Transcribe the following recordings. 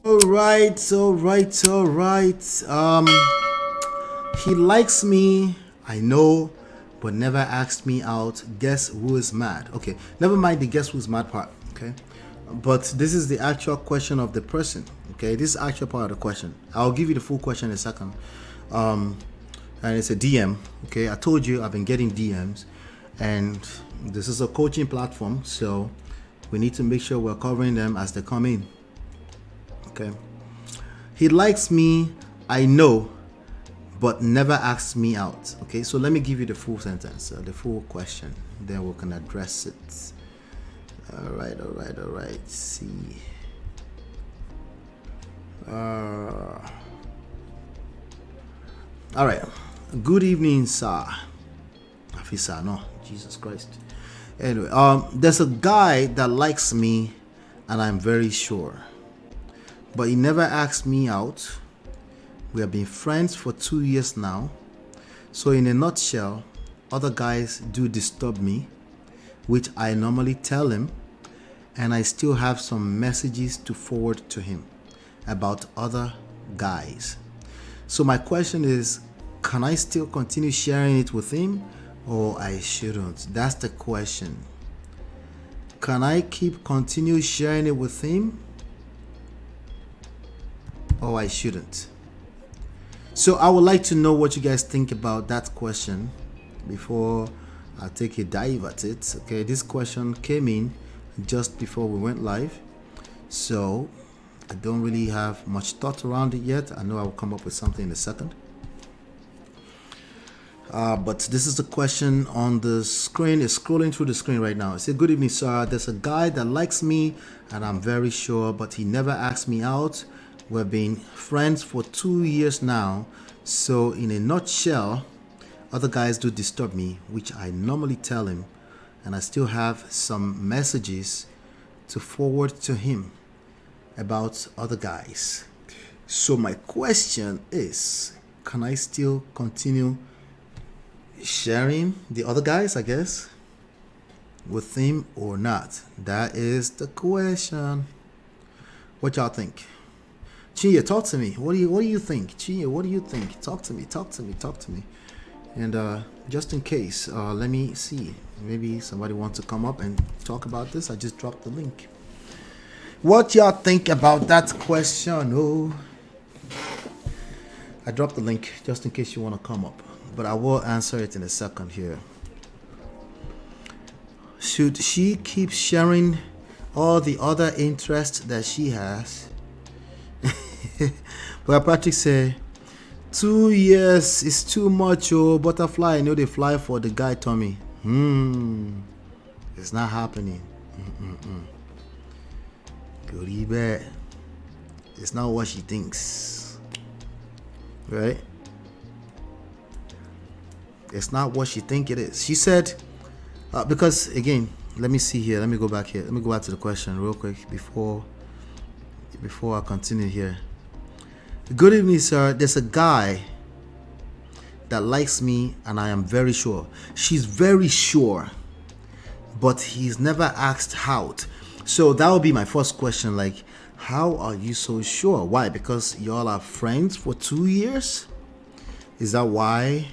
All right. He likes me, I know, but never asked me out. Guess who is mad? Okay, never mind the guess who's mad part. Okay, but this is the actual question of the person. Okay, this is actual part of the question. I'll give you the full question in a second. Um, and it's a DM. Okay, I told you I've been getting DMs, and this is a coaching platform, so we need to make sure we're covering them as they come in. Okay, he likes me, I know, but never asks me out. Okay, so let me give you the full sentence, the full question, then we can address it. All right. Let's see. All right. Good evening, sir. Afisa, no, Jesus Christ. Anyway, there's a guy that likes me, and I'm very sure, but he never asked me out. We have been friends for 2 years now. So, in a nutshell, other guys do disturb me, which I normally tell him, and I still have some messages to forward to him about other guys. So, my question is, can I still continue sharing it with him, or I shouldn't? That's the question. Can I continue sharing it with him, or I shouldn't? So I would like to know what you guys think about that question before I take a dive at it. Okay, this question came in just before we went live, so I don't really have much thought around it yet. I know I will come up with something in a second. But this is the question on the screen. It's scrolling through the screen right now. It said, "Good evening, sir. There's a guy that likes me, and I'm very sure, but he never asked me out. We've been friends for 2 years now. So, in a nutshell, other guys do disturb me, which I normally tell him, and I still have some messages to forward to him about other guys." So, my question is, can I still continue sharing the other guys, I guess, with him or not? That is the question. What y'all think? Chia, talk to me. What do you think? Chia, what do you think? Talk to me. And just in case, let me see. Maybe somebody wants to come up and talk about this. I just dropped the link. What y'all think about that question? Oh, I dropped the link just in case you want to come up, but I will answer it in a second here. Should she keep sharing all the other interests that she has? But Patrick say 2 years is too much. Oh, butterfly, I know they fly for the guy Tommy. It's not happening. Goody bad. It's not what she thinks, right? It's not what she think it is. She said, because again, let me see here. Let me go back here. Let me go back to the question real quick before I continue here. Good evening, sir. There's a guy that likes me, and I am very sure. She's very sure, but he's never asked out. So that would be my first question. Like, how are you so sure? Why? Because y'all are friends for 2 years? Is that why?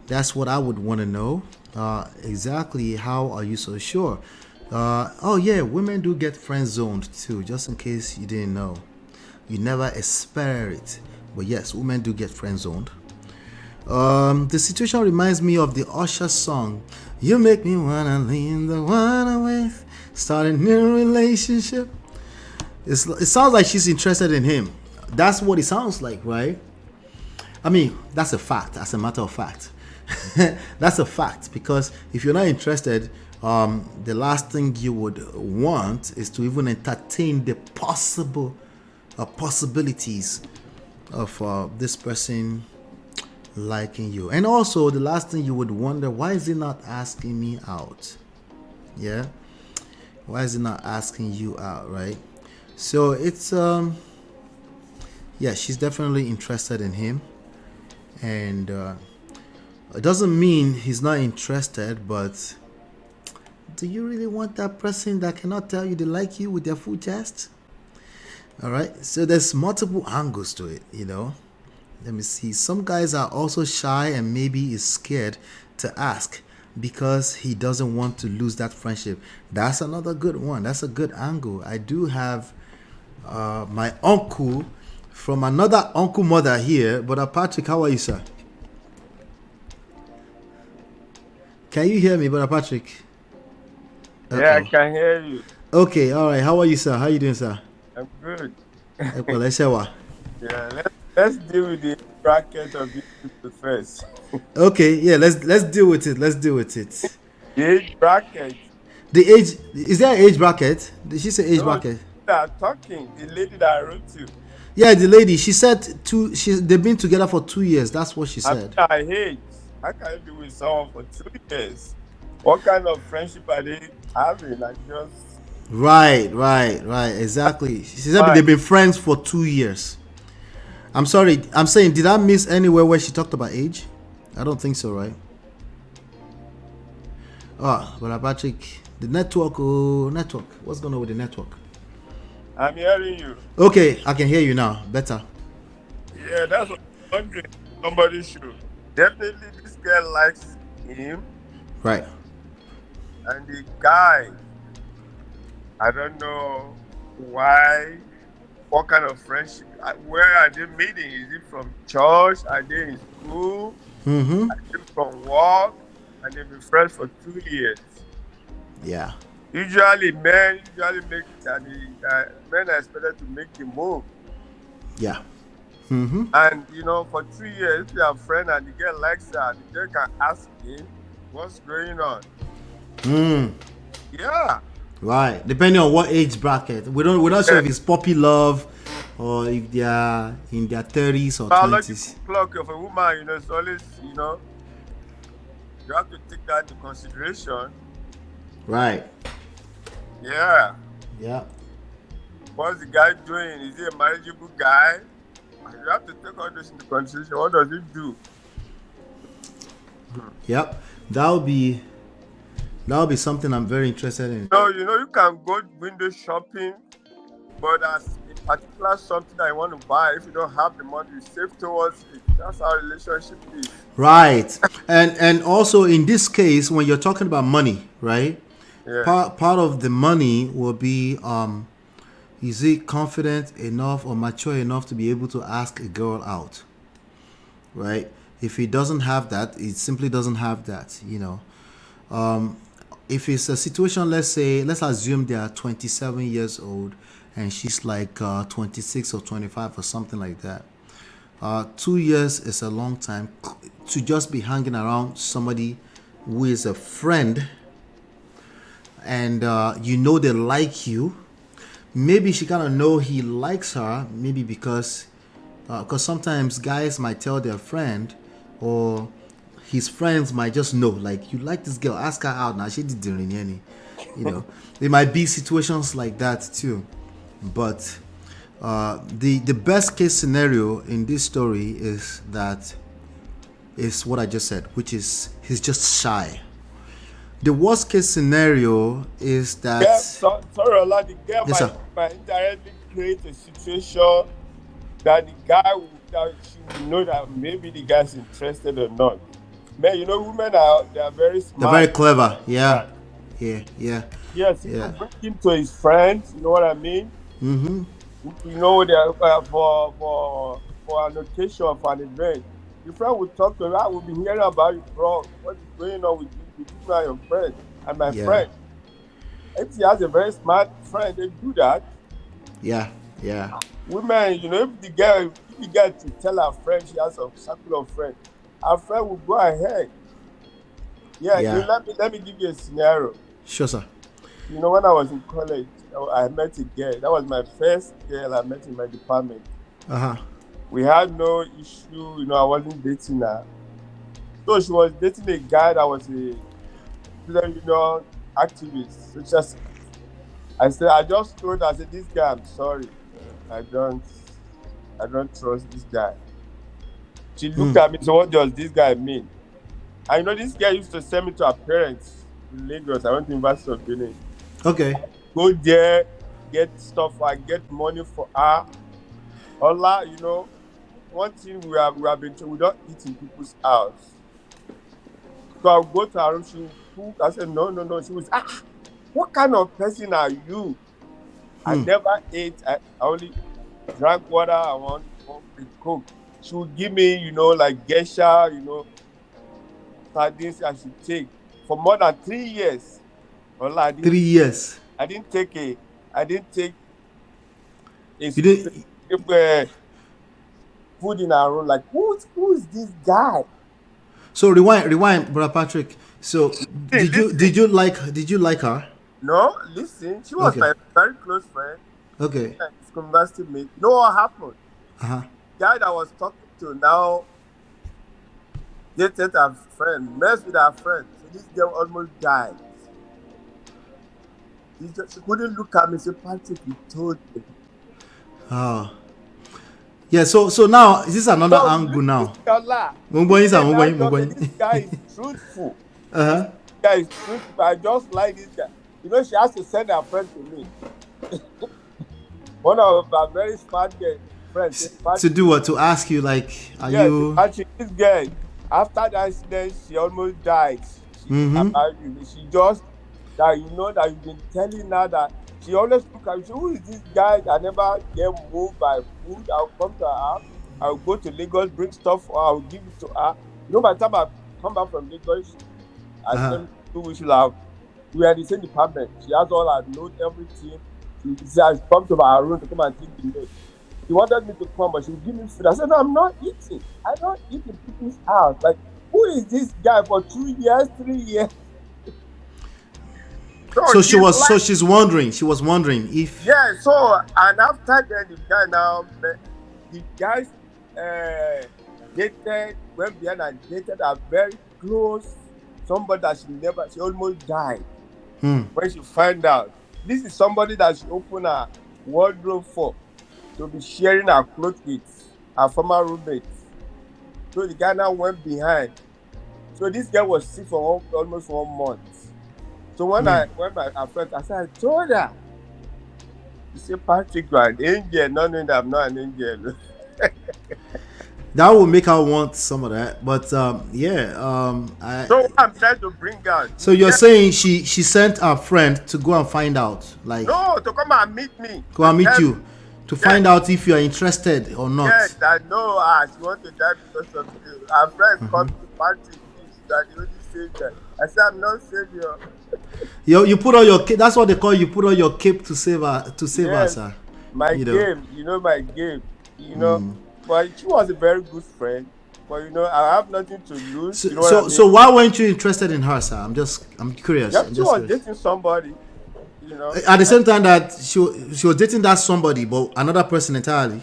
That's what I would want to know. Exactly how are you so sure? Oh yeah, women do get friend zoned too, just in case you didn't know. You never expect it, but yes, women do get friend zoned. The situation reminds me of the Usher song, "You Make Me Wanna Leave the One Away, Start a New Relationship." It sounds like she's interested in him. That's what it sounds like, right? I mean, that's a fact. As a matter of fact, that's a fact, because if you're not interested, the last thing you would want is to even entertain the possibilities of this person liking you. And also, the last thing you would wonder, why is he not asking me out? Yeah, why is he not asking you out, right? So it's yeah, she's definitely interested in him, and it doesn't mean he's not interested, but do you really want that person that cannot tell you they like you with their full chest? All right. So there's multiple angles to it, Let me see. Some guys are also shy and maybe is scared to ask because he doesn't want to lose that friendship. That's another good one. That's a good angle. I do have my uncle from another uncle mother here. Brother Patrick, how are you, sir? Can you hear me, Brother Patrick? Yeah, I Uh-oh. can hear you. Okay, all right. How are you, sir? How you doing, sir? I'm good. Well, let's say what. Yeah, let's deal with the bracket of these people first. Okay, yeah. Let's deal with it. Let's deal with it. The age bracket. The age, is there an age bracket? Did she say age No, bracket? they are talking. The lady that I wrote to. Yeah, the lady. She said they've been together for 2 years. That's what she I mean, said. I hate. How can you be with someone for 2 years? What kind of friendship are they having? Like just Right. Exactly. She said fine. they've been friends for 2 years. I'm sorry. I'm saying, did I miss anywhere where she talked about age? I don't think so, right? But Patrick, the network. Oh, network. What's going on with the network? I'm hearing you. Okay, I can hear you now. Better. Yeah, that's what I'm wondering. Somebody should. Definitely this girl likes him Right. and the guy. I don't know why. What kind of friendship? Where are they meeting? Is it from church? Are they in school? Mm-hmm. Are they from work? And they've been friends for 2 years. Yeah. Usually, men make that. Men are expected to make the move. Yeah. Mm-hmm. And for 2 years, if you have a friend and the girl likes her, the girl can ask him, "What's going on?" Yeah. Right. Depending on what age bracket. We're not sure Yeah. if it's puppy love or if they are in their 30s or Biological 20s. clock of a woman, it's always, you have to take that into consideration. Right. Yeah. Yeah. What's the guy doing? Is he a marriageable guy? You have to take all this into consideration. What does he do? Yep. That'll be something I'm very interested in. You can go window shopping, but as a particular something that you want to buy, if you don't have the money, you save towards it. That's how relationship is. Right. And also in this case, when you're talking about money, right? Yeah. Part of the money will be is he confident enough or mature enough to be able to ask a girl out? Right? If he doesn't have that, he simply doesn't have that, If it's a situation, let's assume they are 27 years old and she's like 26 or 25 or something like that. 2 years is a long time to just be hanging around somebody who is a friend and they like you. Maybe she kind of know he likes her, maybe because sometimes guys might tell their friend or his friends might just know, like, you like this girl, ask her out now. She didn't any, There might be situations like that too. But the best case scenario in this story is what I just said, which is he's just shy. The worst case scenario is that Yeah, sorry, Ola, the girl yes, sir. might indirectly create a situation that that she will know that maybe the guy's interested or not. Man, women they are very They're very smart. clever. Yeah. That. Yeah. Yes, he Yeah. could bring him to his friends. You know what I mean? Mm-hmm. They are for an occasion, for an event. Your friend will talk to him. I will be hearing about you, bro. What is going on with you and your friend and my Yeah. friend? If he has a very smart friend, they do that. Yeah. Women, if the girl to tell her friend she has a circle of friends, her friend will go ahead. Yeah. Let me give you a scenario. Sure, sir. When I was in college, I met a girl. That was my first girl I met in my department. We had no issue. I wasn't dating her. So she was dating a guy that was a student activist. So I just told her, I said, this guy, I'm sorry. I don't trust this guy. She looked at me, so what does this guy mean? And this guy used to send me to her parents in Lagos. I went to University of Benin. Okay. Go there, get stuff, I get money for her. Allah, you know, one thing we have been told, we don't eat in people's house. So I'll go to her room, she will cook. I said, no. She was, what kind of person are you? I never ate. I only drank water. I want to cook. She would give me, you know, like geisha, you know, sardines I should take for more than 3 years. Allah, 3 years. I didn't take a food in our room. Like, who's this guy? So rewind, Brother Patrick. So did you like her? No, listen. She was my very close friend. Okay. Conversing with me. You know what happened? The guy that I was talking to now dated her friend, messed with her friend. So this girl almost died. She couldn't look at me. She said, Patrick, you told me. Oh. Yeah, so now this is another angle now. This guy is truthful. This guy is truthful. I just like this guy. You know, she has to send her friend to me. One of our very smart friends. To do what? To ask you, like, are you... Actually, this girl, after that incident, she almost died. She just, that you know, that you've been telling her that she always look at you, who is this guy that never get moved by food? I'll come to her house, I'll go to Lagos, bring stuff, or I'll give it to her. You know, by the time I come back from Lagos, I said, we should have, we are in the same department. She has all her notes, everything. She said, come to our room to come and take the notes. She wanted me to come, but she would give me food. I said, no, I'm not eating. I don't eat in people's house. Like, who is this guy for 2 years, 3 years? So she's wondering. She was wondering if... Yeah, so, and after that, the guys dated, went behind and dated are very close. Somebody that she almost died. When she find out. This is somebody that she opened her wardrobe for, to be sharing her clothes with her former roommates. So the guy now went behind. So this girl was sick for almost 1 month. So when my friend, I said, I told her. She said, Patrick, you are an angel, not knowing that I'm not an angel. That will make her want some of that, but so what I'm trying to bring out. So you're saying she sent her friend to go and find out, like, no, to come and meet me. Go and meet you to find out if you are interested or not. Yes, I know. She want to die because of you. Her friend come to Patrick. That the only savior. I said, I'm not savior. You put on your cape. That's what they call you. Put on your cape to save her. To save her, sir. My game, you know my game. You know. But she was a very good friend. But you know, I have nothing to lose. So, you know so why weren't you interested in her, sir? I'm curious. Yeah, she was dating somebody. You know. At the same time that she was dating that somebody, but another person entirely.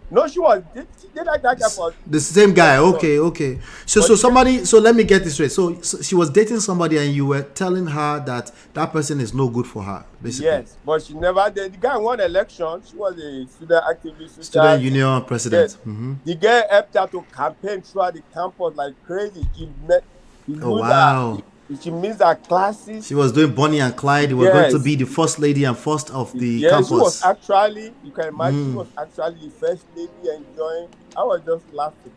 No, she did like that guy for the same guy. Okay. So somebody. So let me get this straight. So she was dating somebody, and you were telling her that person is no good for her, basically. Yes, but she never did. The guy won election. She was a student activist, student union president. Yes. The guy helped her to campaign throughout the campus like crazy. She missed her classes. She was doing Bonnie and Clyde. They were going to be the first lady and first of the campus. She was actually, you can imagine, she was actually the first lady enjoying. I was just laughing.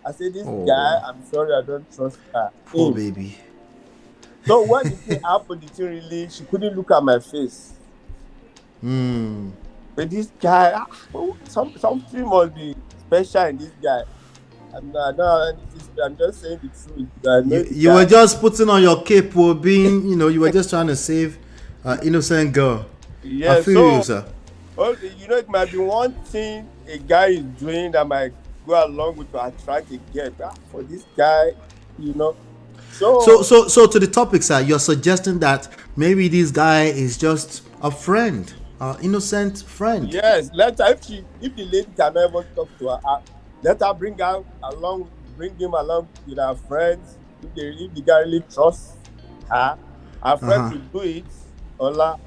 I said, this guy, I'm sorry, I don't trust her. Poor baby. So when the thing happened, she couldn't look at my face. But this guy, something must be special in this guy. I'm just saying the truth. You were just putting on your cape for being, you were just trying to save an innocent girl. Yeah, I feel you, sir. It might be one thing a guy is doing that might go along with to attract a girl. For this guy, So to the topic, sir, you're suggesting that maybe this guy is just a friend, an innocent friend. Yes, if the lady can ever talk to her, let her bring him along with her friends. If the guy really trusts her friends will do it. Women,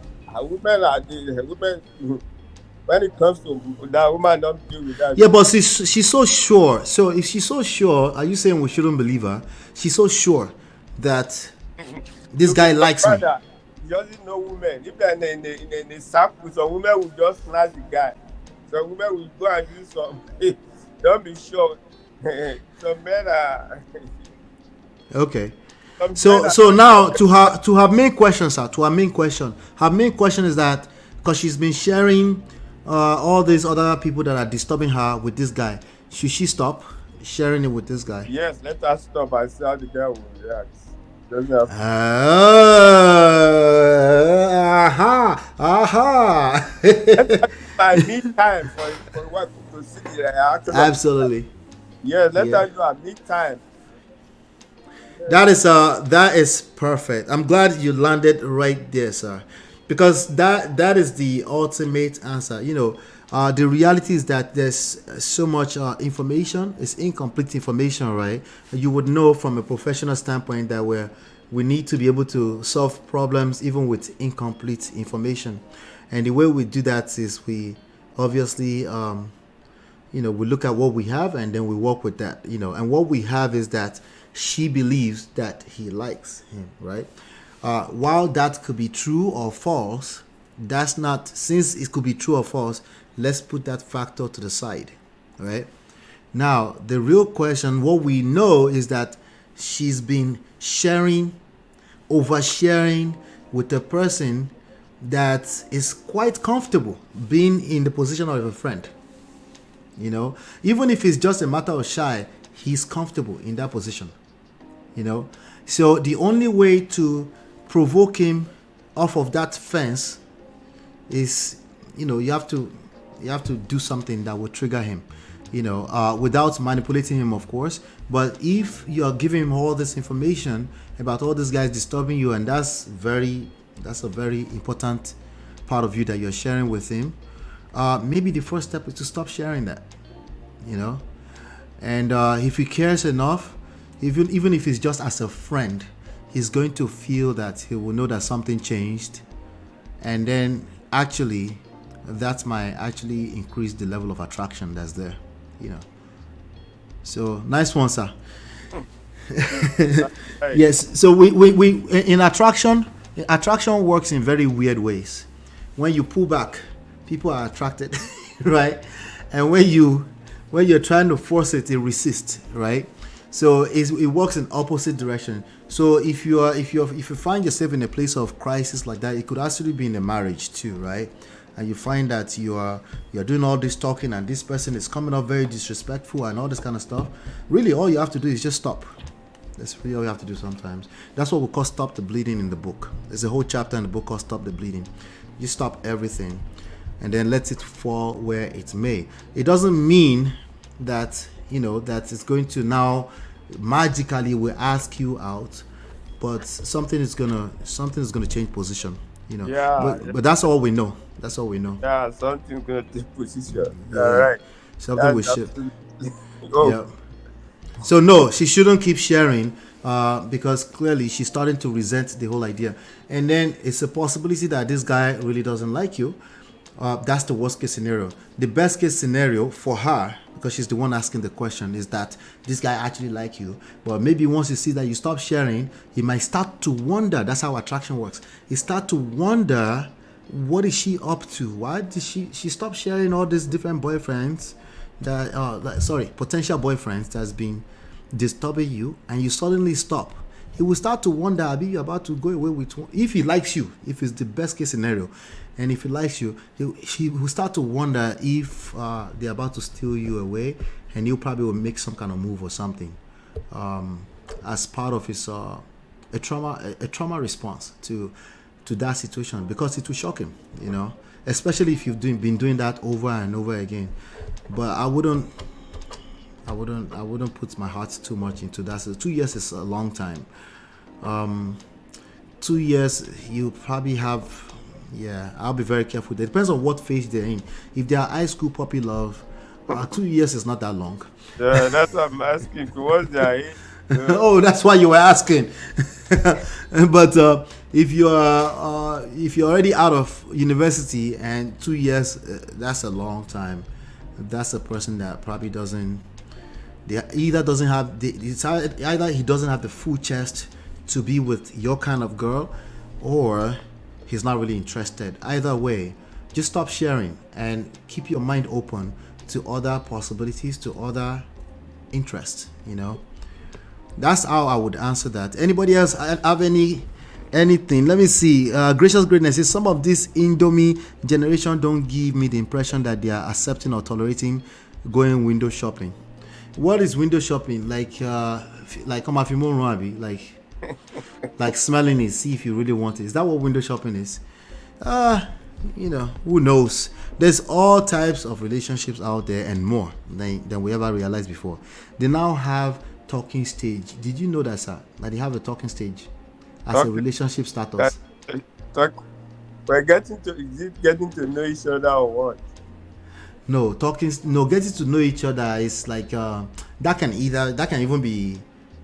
when it comes to that, woman don't deal with that. Yeah, but she's so sure. So if she's so sure, are you saying we shouldn't believe her? She's so sure that this guy likes me. He doesn't know women. If they're in a circle, some women will just snatch the guy. Some women will go and do some. Don't be sure. Some men are. Okay. Some men So now to her main question, sir. To her main question. Her main question is that because she's been sharing all these other people that are disturbing her with this guy, should she stop sharing it with this guy? Yes, let her stop and see how the guy will react. Doesn't have to. Aha. I need time for what to see the reaction. Absolutely. Yes, let Yeah. her know I need time. That is perfect. I'm glad you landed right there, sir, because that is the ultimate answer. The reality is that there's so much information. It's incomplete information, right? You would know from a professional standpoint that we need to be able to solve problems even with incomplete information, and the way we do that is we obviously we look at what we have and then we work with that, and what we have is that she believes that he likes him, right? While that could be true or false, that's not, since it could be true or false, let's put that factor to the side, right? Now, the real question, what we know is that she's been oversharing with a person that is quite comfortable being in the position of a friend. Even if it's just a matter of shy, he's comfortable in that position. So the only way to provoke him off of that fence is, you have to do something that will trigger him, without manipulating him, of course. But if you are giving him all this information about all these guys disturbing you, and that's a very important part of you that you're sharing with him, maybe the first step is to stop sharing that, and if he cares enough, even if it's just as a friend, he's going to feel that he will know that something changed, and then actually that might actually increase the level of attraction that's there. So nice one, sir. Yes. So we in attraction works in very weird ways. When you pull back, people are attracted, right? And when you're trying to force it, it resists, right? So it works in opposite direction. So if you find yourself in a place of crisis like that, it could actually be in a marriage too, right? And you find that you're doing all this talking and this person is coming up very disrespectful and all this kind of stuff. Really, all you have to do is just stop. That's really all you have to do sometimes. That's what we call stop the bleeding in the book. There's a whole chapter in the book called Stop the Bleeding. You stop everything and then let it fall where it may. It doesn't mean that that it's going to now magically will ask you out, but something is gonna change position, Yeah. but that's all we know. Yeah, something's gonna take position. Yeah. All right. Something will That's shift. absolutely. Oh, Yeah. So no, she shouldn't keep sharing, because clearly she's starting to resent the whole idea. And then it's a possibility that this guy really doesn't like you. That's the worst case scenario. The best case scenario for her, because she's the one asking the question, is that this guy actually like you. But maybe once you see that you stop sharing, he might start to wonder. That's how attraction works. He start to wonder, what is she up to? Why did she stop sharing all these different boyfriends potential boyfriends that's been disturbing you, and you suddenly stop? He will start to wonder, are you about to go away with one? If he likes you, if it's the best case scenario, and if he likes you, he will start to wonder if they're about to steal you away, and you probably will make some kind of move or something, as part of his a trauma response to that situation, because it will shock him, especially if you've been doing that over and over again. But I wouldn't put my heart too much into that. So 2 years is a long time. 2 years, you probably have. Yeah, I'll be very careful. It depends on what phase they're in. If they are high school puppy love, 2 years is not that long. yeah, that's what I'm asking. What's their age? Oh, that's why you were asking. But if you're already out of university, and 2 years, that's a long time. That's a person that probably either he doesn't have the full chest to be with your kind of girl, or he's not really interested. Either way, just stop sharing and keep your mind open to other possibilities, to other interests. That's how I would answer that. Anybody else have anything? Let me see. Gracious Greatness is some of this Indomie generation don't give me the impression that they are accepting or tolerating going window shopping. What is window shopping? Like like smelling it, see if you really want it. Is that what window shopping is? Who knows? There's all types of relationships out there and more than we ever realized before. They now have talking stage. Did you know that, sir? That they have a talking stage as a relationship status? We're getting to know each other or what? No, getting to know each other is like that can even be,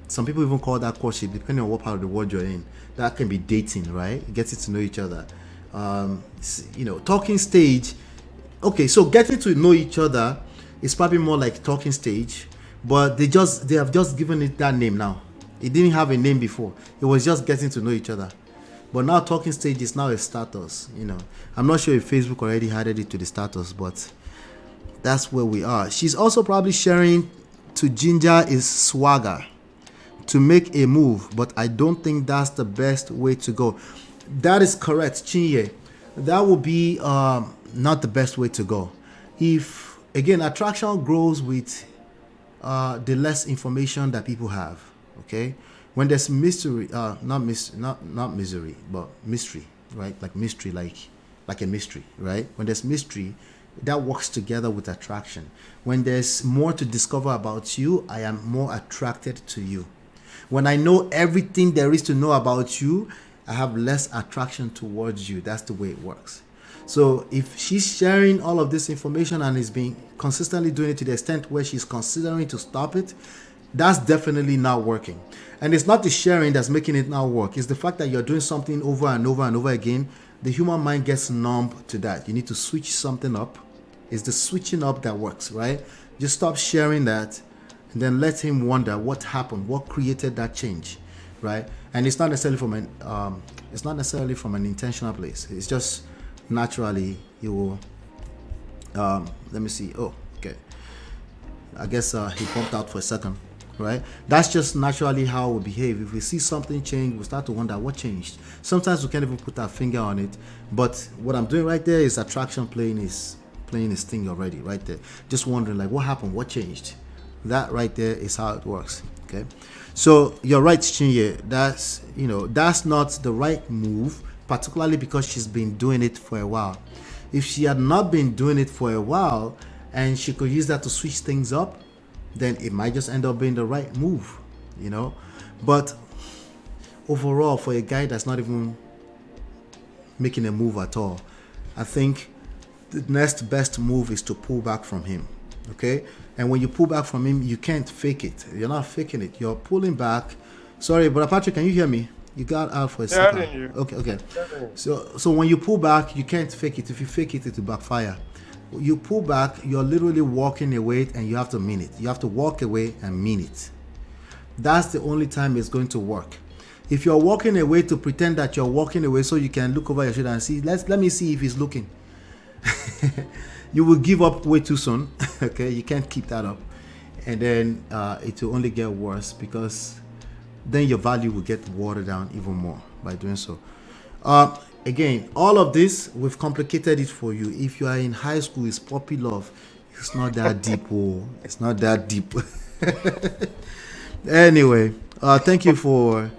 some people even call that courtship, depending on what part of the world you're in. That can be dating, right? Getting to know each other. Talking stage. Okay, so getting to know each other is probably more like talking stage, but they have just given it that name now. It didn't have a name before. It was just getting to know each other. But now talking stage is now a status. I'm not sure if Facebook already added it to the status, but that's where we are. She's also probably sharing to ginger is swagger to make a move, but I don't think that's the best way to go. That is correct, Chinye. That would be not the best way to go. If, again, attraction grows with the less information that people have, okay? When there's mystery, not misery, but mystery, right? Like mystery, like a mystery, right? When there's mystery, that works together with attraction. When there's more to discover about you, I am more attracted to you. When I know everything there is to know about you, I have less attraction towards you. That's the way it works. So if she's sharing all of this information and is being consistently doing it to the extent where she's considering to stop it, that's definitely not working. And it's not the sharing that's making it not work. It's the fact that you're doing something over and over and over again. The human mind gets numb to that. You need to switch something up. It's the switching up that works, right? Just stop sharing that and then let him wonder what happened, what created that change, right? And it's not necessarily from an intentional place. It's just naturally you will. Let me see. Oh, okay. I guess he pumped out for a second, right? That's just naturally how we behave. If we see something change, we start to wonder what changed. Sometimes we can't even put our finger on it. But what I'm doing right there is attraction playing his thing already, right there. Just wondering, like, what happened? What changed? That right there is how it works. Okay. So you're right, Chinye. That's not the right move, particularly because she's been doing it for a while. If she had not been doing it for a while and she could use that to switch things up, then it might just end up being the right move, But overall, for a guy that's not even making a move at all, I think the next best move is to pull back from him. Okay? And when you pull back from him, you can't fake it. You're not faking it. You're pulling back. Sorry, Brother Patrick, can you hear me? You got out for a second. Okay. So when you pull back, you can't fake it. If you fake it, it will backfire. You pull back, you're literally walking away, and you have to mean it. You have to walk away and mean it. That's the only time it's going to work. If you're walking away to pretend that you're walking away so you can look over your shoulder and see, let me see if he's looking. You will give up way too soon. Okay, you can't keep that up, and then it will only get worse, because then your value will get watered down even more by doing so. Again, all of this, we've complicated it for you. If you are in high school, it's puppy love. It's not that deep. It's not that deep. Anyway, thank you for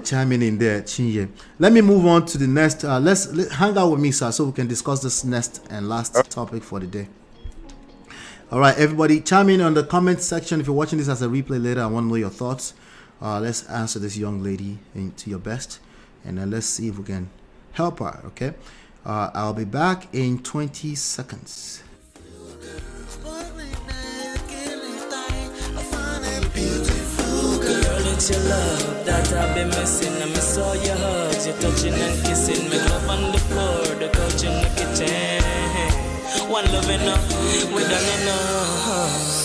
chiming in there, Chinye. Let me move on to the next. Let's hang out with me, sir, so we can discuss this next and last topic for the day. All right, everybody, chime in on the comment section. If you're watching this as a replay later, I want to know your thoughts. Let's answer this young lady to your best, and then let's see if we can help her. Okay, I'll be back in 20 seconds. It's your love that I've been missing. I miss all your hugs, your touching and kissing. Make love on the floor, the couch in the kitchen. One love enough, we done enough.